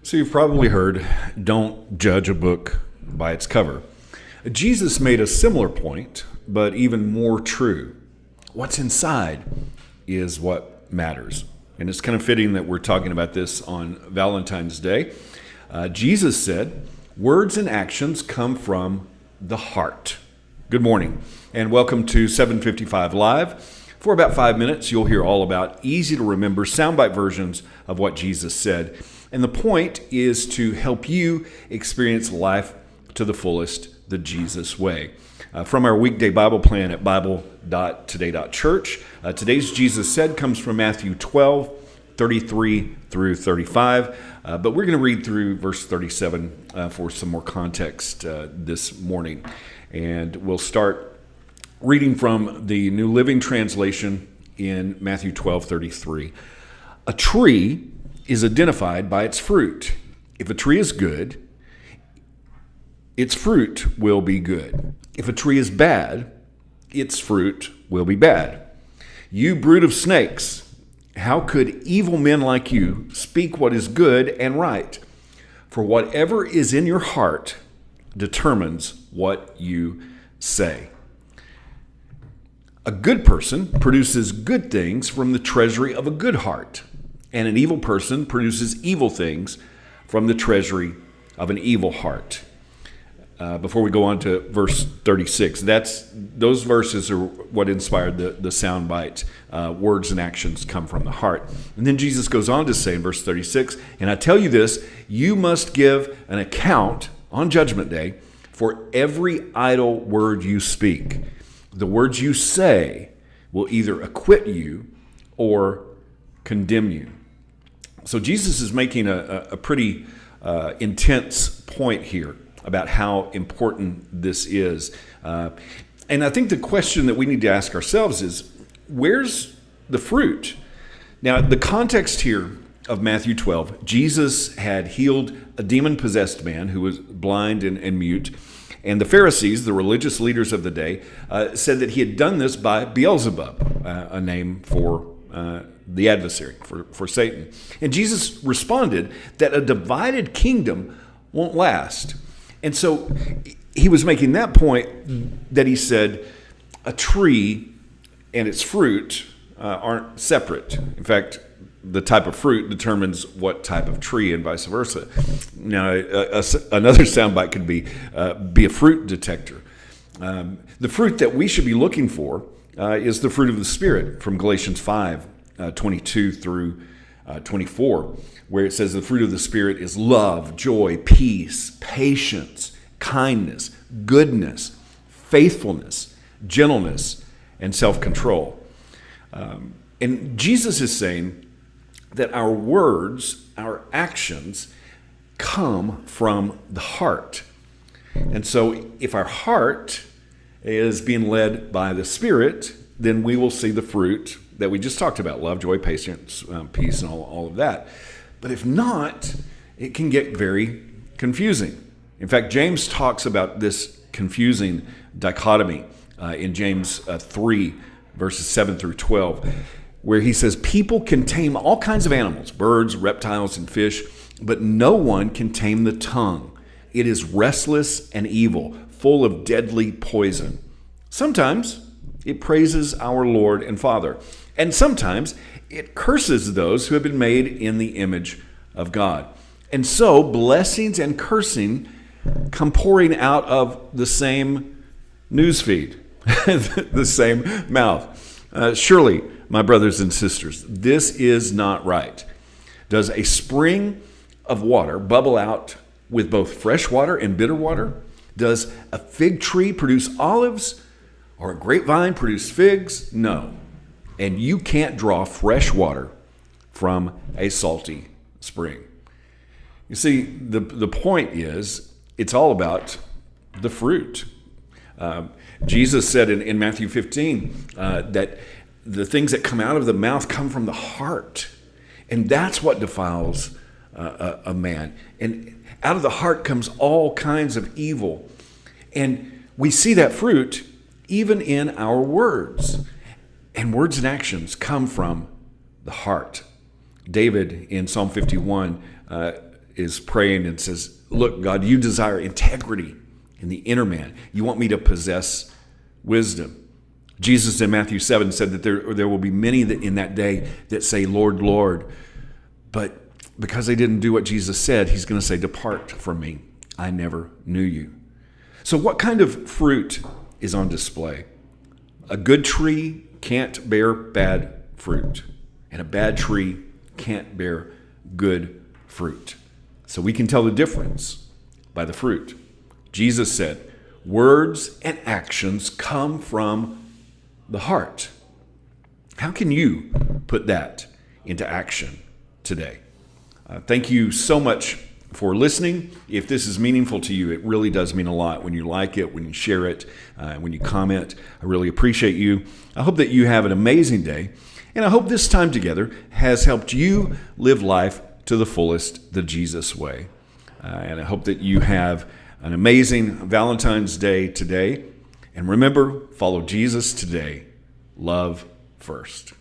So you've probably heard, don't judge a book by its cover. Jesus made a similar point, but even more true. What's inside is what matters. And it's kind of fitting that we're talking about this on Valentine's Day. Jesus said, words and actions come from the heart. Good morning, and welcome to 755 Live. For about 5 minutes, you'll hear all about easy-to-remember soundbite versions of what Jesus said. And the point is to help you experience life to the fullest, the Jesus way. From our weekday Bible plan at bible.today.church, today's Jesus Said comes from Matthew 12, 33 through 35. But we're going to read through verse 37 for some more context this morning. And we'll start reading from the New Living Translation in Matthew 12:33. A tree is identified by its fruit. If a tree is good, its fruit will be good. If a tree is bad, its fruit will be bad. You brood of snakes, how could evil men like you speak what is good and right? For whatever is in your heart determines what you say. A good person produces good things from the treasury of a good heart, and an evil person produces evil things from the treasury of an evil heart. Before we go on to verse 36, those verses are what inspired the sound bite. Words and actions come from the heart. And then Jesus goes on to say in verse 36, and I tell you this, you must give an account on Judgment Day for every idle word you speak. The words you say will either acquit you or condemn you. So Jesus is making a pretty intense point here about how important this is. And I think the question that we need to ask ourselves is, where's the fruit? Now, the context here of Matthew 12, Jesus had healed a demon-possessed man who was blind and mute. And the Pharisees, the religious leaders of the day, said that he had done this by Beelzebub, a name for the adversary, for Satan. And Jesus responded that a divided kingdom won't last. And so he was making that point that he said a tree and its fruit aren't separate. In fact, the type of fruit determines what type of tree and vice versa. Now, another soundbite could be a fruit detector. The fruit that we should be looking for is the fruit of the Spirit from Galatians 5, 22 through 24, where it says the fruit of the Spirit is love, joy, peace, patience, kindness, goodness, faithfulness, gentleness, and self-control. And Jesus is saying that our words, our actions, come from the heart. And so if our heart is being led by the Spirit, then we will see the fruit that we just talked about, love, joy, patience, peace, and all of that. But if not, it can get very confusing. In fact, James talks about this confusing dichotomy in James 3, verses 7 through 12, where he says, people can tame all kinds of animals, birds, reptiles, and fish, but no one can tame the tongue. It is restless and evil, full of deadly poison. Sometimes it praises our Lord and Father, and sometimes it curses those who have been made in the image of God. And so blessings and cursing come pouring out of the same newsfeed, the same mouth. Surely, my brothers and sisters, this is not right. Does a spring of water bubble out with both fresh water and bitter water? Does a fig tree produce olives or a grapevine produce figs? No. And you can't draw fresh water from a salty spring. You see, the point is, it's all about the fruit. Jesus said in Matthew 15 that the things that come out of the mouth come from the heart. And that's what defiles a man. And out of the heart comes all kinds of evil. And we see that fruit even in our words. And words and actions come from the heart. David in Psalm 51 is praying and says, look, God, you desire integrity in the inner man. You want me to possess wisdom. Jesus in Matthew 7 said that there will be many that in that day that say, Lord, Lord. But because they didn't do what Jesus said, he's going to say, depart from me. I never knew you. So what kind of fruit is on display? A good tree can't bear bad fruit, and a bad tree can't bear good fruit. So we can tell the difference by the fruit. Jesus said, words and actions come from the heart. How can you put that into action today? Thank you so much for listening. If this is meaningful to you, it really does mean a lot when you like it, when you share it, when you comment. I really appreciate you. I hope that you have an amazing day, and I hope this time together has helped you live life to the fullest, the Jesus way. And I hope that you have an amazing Valentine's Day today. And remember, follow Jesus today. Love first.